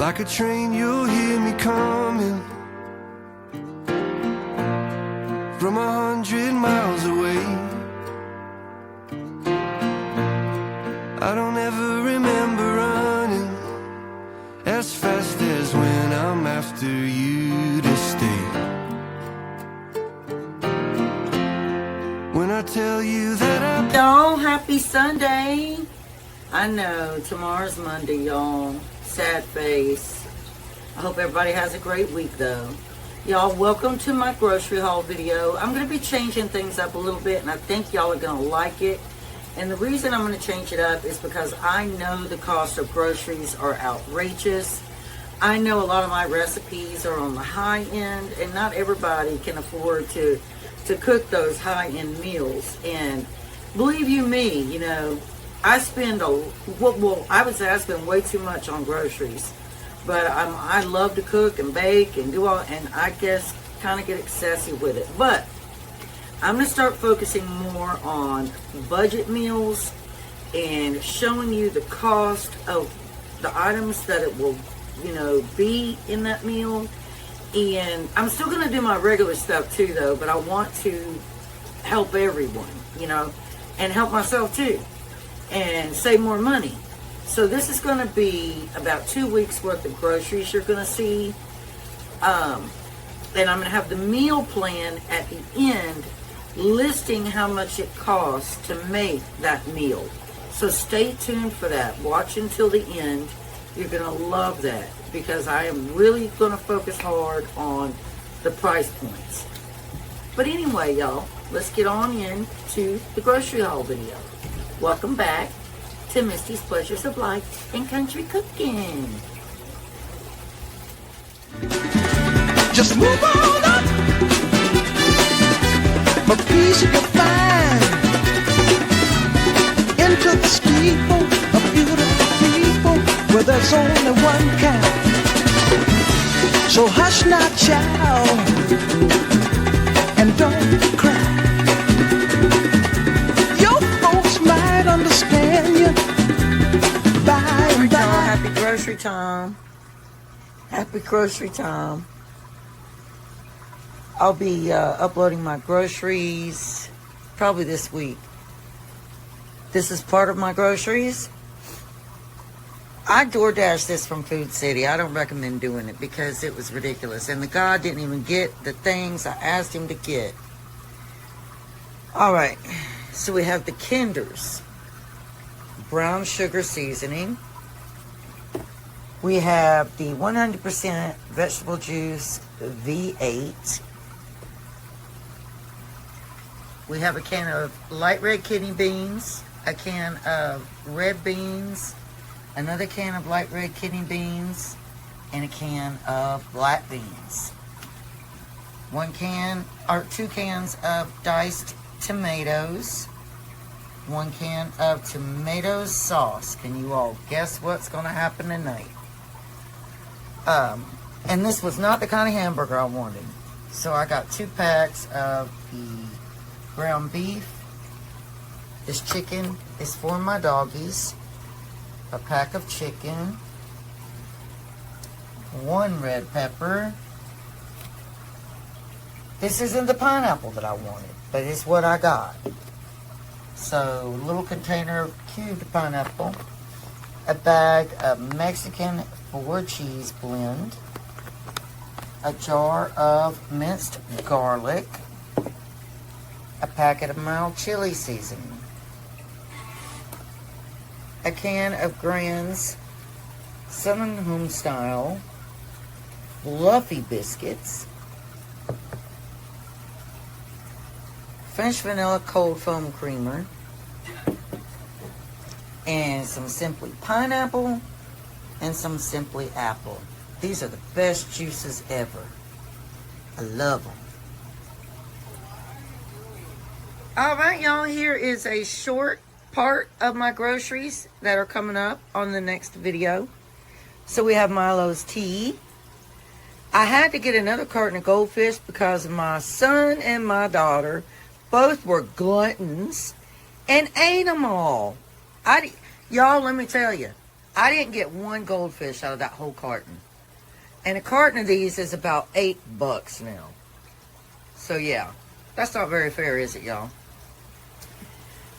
Like a train, you'll hear me coming from 100 miles away. I don't ever remember running as fast as when I'm after you to stay. When I tell you that Y'all, happy Sunday. I know, tomorrow's Monday, y'all. Sad face. I hope everybody has a great week, though. Y'all, welcome to my grocery haul video. I'm going to be changing things up a little bit, and I think y'all are going to like it. And the reason I'm going to change it up is because I know the cost of groceries are outrageous. I know a lot of my recipes are on the high end, and not everybody can afford to cook those high-end meals. And believe you me, you know, I spend I would say I spend way too much on groceries. But I love to cook and bake and do all, and I guess kind of get excessive with it. But I'm going to start focusing more on budget meals and showing you the cost of the items that it will, you know, be in that meal. And I'm still going to do my regular stuff too, though, but I want to help everyone, you know, and help myself too, and save more money. So this is going to be about 2 weeks worth of groceries you're going to see. And I'm going to have the meal plan at the end listing how much it costs to make that meal. So stay tuned for that. Watch until the end. You're going to love that because I am really going to focus hard on the price points. But anyway, y'all, let's get on into the grocery haul video. Welcome back to Misty's Pleasures of Life and Country Cooking. Just move on up, a piece of your mind, into the steeple of beautiful people where there's only one kind. So hush now, child, and don't cry. Your folks might understand you by and by. Happy grocery time. Happy grocery time. I'll be uploading my groceries probably this week. This is part of my groceries. I DoorDashed this from Food City. I don't recommend doing it because it was ridiculous. And the guy didn't even get the things I asked him to get. Alright, so we have the Kinder's brown sugar seasoning. We have the 100% vegetable juice V8. We have a can of light red kidney beans, a can of red beans, another can of light red kidney beans, and a can of black beans. 2 cans of diced tomatoes. 1 can of tomato sauce. Can you all guess what's going to happen tonight? And this was not the kind of hamburger I wanted. So I got 2 packs of the ground beef. This chicken is for my doggies. A pack of chicken. 1 red pepper. This isn't the pineapple that I wanted, but it's what I got. So, a little container of cubed pineapple. A bag of Mexican 4 cheese blend. A jar of minced garlic. A packet of mild chili seasoning. A can of Grand's Southern Home Style Fluffy Biscuits. French Vanilla Cold Foam Creamer. And some Simply Pineapple and some Simply Apple. These are the best juices ever. I love them. Alright, y'all, here is a short part of my groceries that are coming up on the next video. So we have Milo's tea. I had to get another carton of goldfish because my son and my daughter both were gluttons and ate them all. Y'all, let me tell you, I didn't get one goldfish out of that whole carton. And a carton of these is about $8 now. So yeah, that's not very fair, is it, y'all?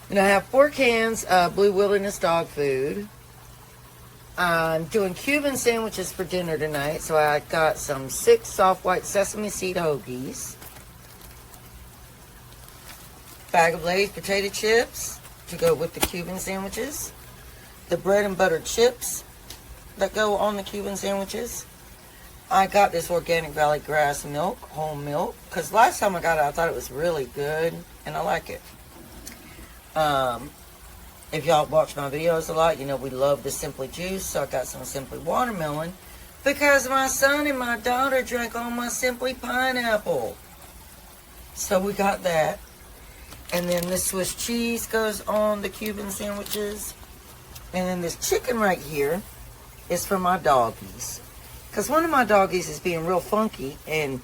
And I have 4 cans of Blue Wilderness dog food. I'm doing Cuban sandwiches for dinner tonight, so I got some 6 soft white sesame seed hoagies. Bag of Lay's potato chips to go with the Cuban sandwiches. The bread and butter chips that go on the Cuban sandwiches. I got this Organic Valley Grass milk, whole milk, because last time I got it, I thought it was really good, and I like it. If y'all watch my videos a lot, you know we love the Simply Juice, so I got some Simply Watermelon, because my son and my daughter drank all my Simply Pineapple. So we got that. And then this Swiss cheese goes on the Cuban sandwiches. And then this chicken right here is for my doggies. Because one of my doggies is being real funky, and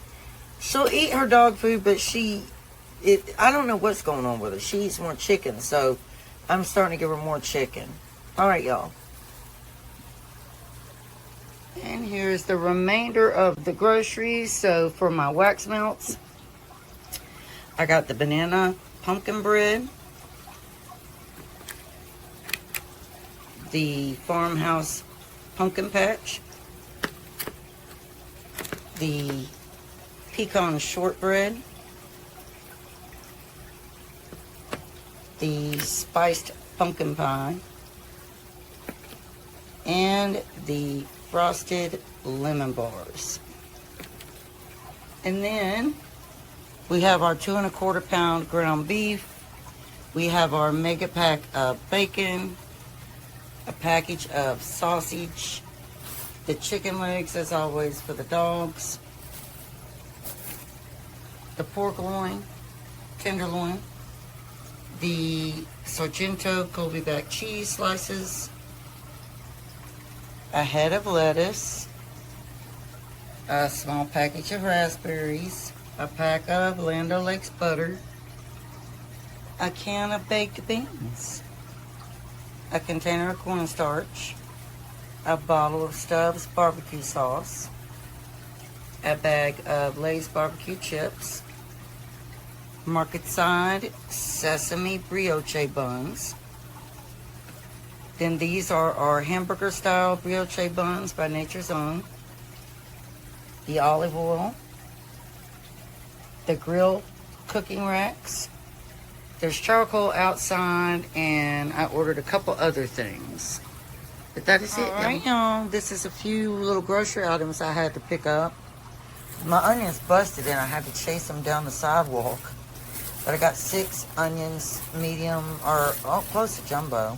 she'll eat her dog food, but I don't know what's going on with her. She eats more chicken, so I'm starting to give her more chicken. All right, y'all. And here's the remainder of the groceries. So for my wax melts, I got the banana pumpkin bread, the Farmhouse pumpkin patch, the pecan shortbread, the spiced pumpkin pie, and the frosted lemon bars. And then we have our 2 1/4 pound ground beef. We have our mega pack of bacon, a package of sausage, the chicken legs as always for the dogs, the pork loin, tenderloin, the Sargento Colby back cheese slices, a head of lettuce, a small package of raspberries, a pack of Land O'Lakes butter, a can of baked beans, a container of cornstarch, a bottle of Stubbs barbecue sauce, a bag of Lay's barbecue chips, Market Side sesame brioche buns. Then these are our hamburger style brioche buns by Nature's Own, the olive oil, the grill cooking racks. There's charcoal outside, and I ordered a couple other things. But that is it. All right, y'all. This is a few little grocery items I had to pick up. My onions busted, and I had to chase them down the sidewalk. But I got 6 onions, medium, or close to jumbo.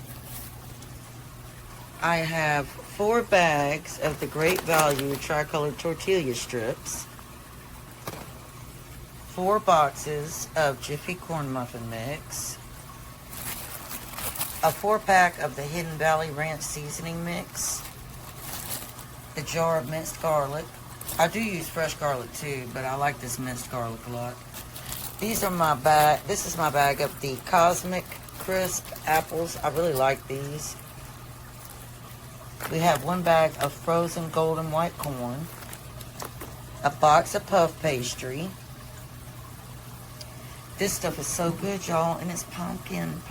I have 4 bags of the Great Value Tricolored Tortilla Strips. 4 boxes of Jiffy Corn Muffin Mix. A 4-pack of the Hidden Valley Ranch Seasoning Mix. A jar of minced garlic. I do use fresh garlic too, but I like this minced garlic a lot. These are my bag. This is my bag of the Cosmic Crisp apples. I really like these. We have 1 bag of frozen golden white corn. A box of puff pastry. This stuff is so good, y'all, and it's pumpkin.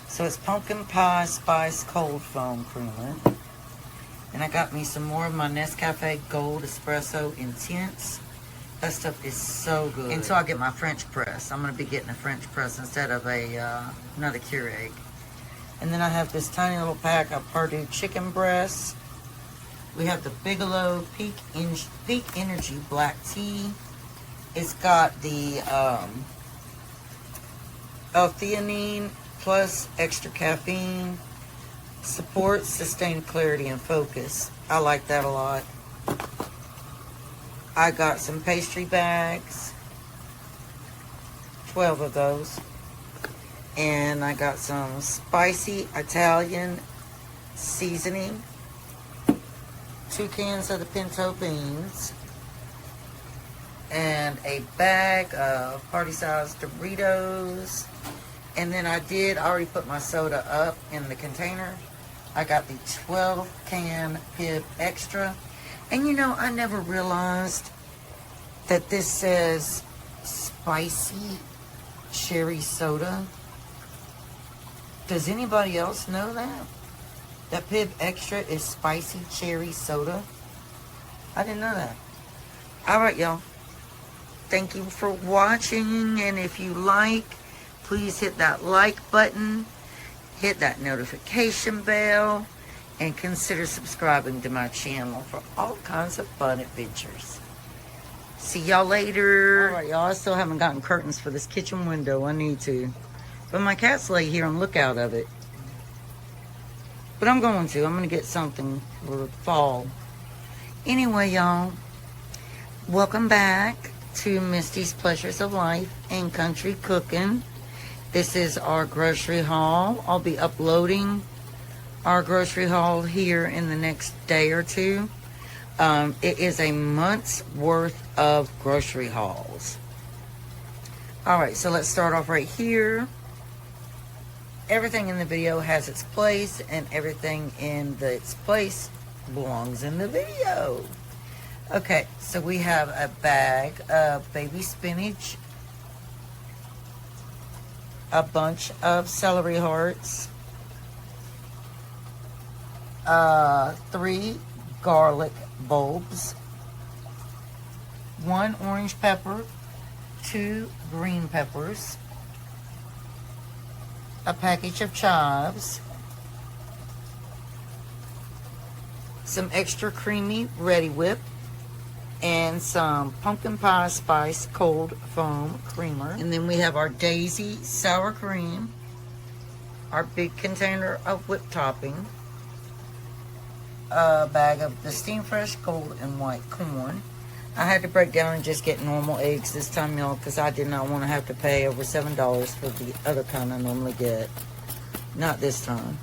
So it's pumpkin pie spice cold foam creamer. And I got me some more of my Nescafe Gold Espresso Intense. That stuff is so good. Until I get my French press. I'm going to be getting a French press instead of another Keurig. And then I have this tiny little pack of Perdue chicken breasts. We have the Bigelow Peak Energy Black Tea. It's got the L-theanine plus extra caffeine. Supports sustained clarity and focus. I like that a lot. I got some pastry bags. 12 of those. And I got some spicy Italian seasoning. 2 cans of the pinto beans. And a bag of party-sized Doritos. And then I already put my soda up in the container. I got the 12 can Pibb Extra. And you know, I never realized that this says spicy cherry soda. Does anybody else know that? That Pibb Extra is spicy cherry soda? I didn't know that. Alright, y'all. Thank you for watching. And if you like, please hit that like button. Hit that notification bell. And consider subscribing to my channel for all kinds of fun adventures. See y'all later. Alright, y'all. I still haven't gotten curtains for this kitchen window. I need to. But my cat's lay here on lookout of it. But I'm going to. I'm going to get something for fall. Anyway, y'all. Welcome back to Misty's Pleasures of Life and Country Cooking. This is our grocery haul. I'll be uploading our grocery haul here in the next day or two. It is a month's worth of grocery hauls. Alright, so let's start off right here. Everything in the video has its place, and everything in its place belongs in the video. Okay, so we have a bag of baby spinach, a bunch of celery hearts, 3 garlic bulbs, 1 orange pepper, 2 green peppers, a package of chives, some extra creamy Ready Whip, and some pumpkin pie spice cold foam creamer. And then we have our Daisy sour cream, our big container of whipped topping, a bag of the Steam Fresh gold and white corn. I had to break down and just get normal eggs this time, y'all, because I did not want to have to pay over $7 for the other kind I normally get. Not this time.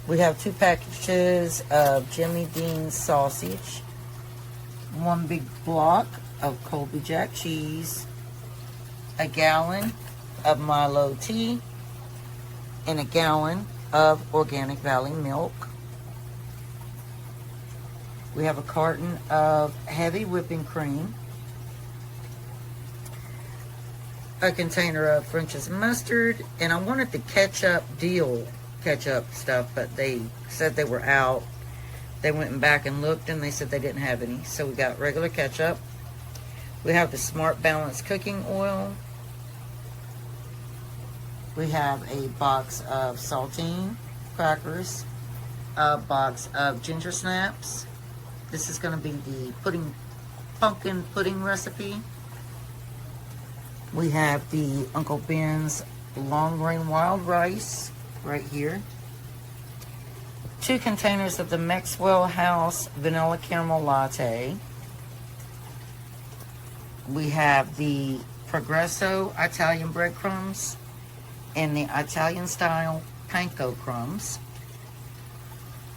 We have 2 packages of Jimmy Dean's sausage, 1 big block of Colby Jack cheese, a gallon of Milo tea, and a gallon of Organic Valley milk. We have a carton of heavy whipping cream, a container of French's mustard, and I wanted the ketchup deal ketchup stuff, but they said they were out. They went back and looked, and they said they didn't have any. So we got regular ketchup. We have the Smart Balance cooking oil. We have a box of saltine crackers, a box of ginger snaps. This is going to be the pumpkin pudding recipe. We have the Uncle Ben's long grain wild rice right here. 2 containers of the Maxwell House vanilla caramel latte. We have the Progresso Italian breadcrumbs and the Italian style panko crumbs.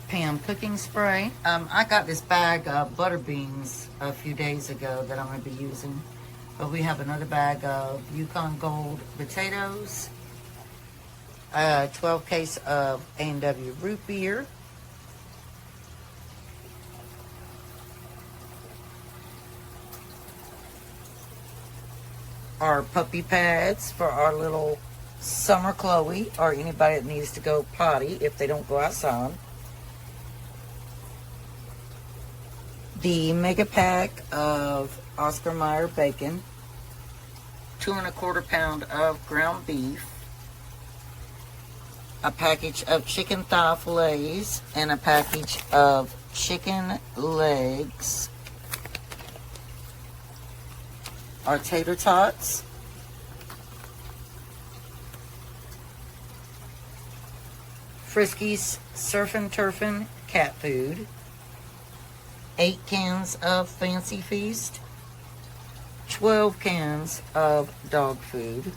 Pam cooking spray. I got this bag of butter beans a few days ago that I'm going to be using. But we have another bag of Yukon Gold potatoes. 12 case of A&W root beer. Our puppy pads for our little summer Chloe, or anybody that needs to go potty if they don't go outside. The mega pack of Oscar Mayer bacon, 2 1/4 pound of ground beef, a package of chicken thigh fillets, and a package of chicken legs. Our tater tots, Friskies Surfin' Turfin' cat food, 8 cans of Fancy Feast, 12 cans of dog food,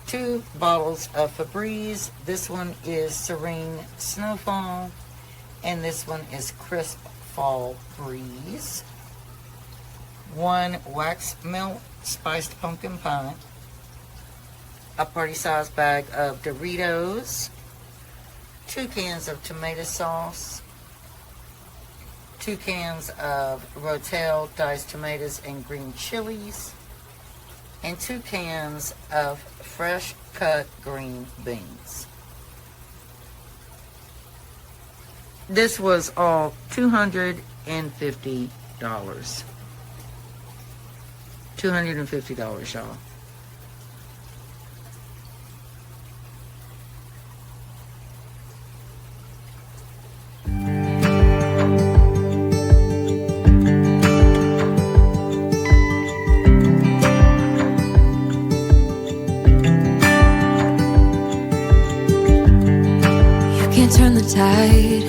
2 bottles of Febreze. This one is Serene Snowfall, and this one is Crisp Fall Breeze. 1 wax melt spiced pumpkin pie, a party-sized bag of Doritos, 2 cans of tomato sauce, 2 cans of Rotel diced tomatoes and green chilies, and 2 cans of fresh cut green beans. This was all $250. $250, y'all. You can't turn the tide,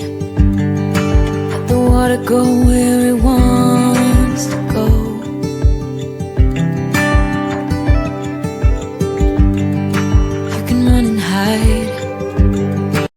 let the water go where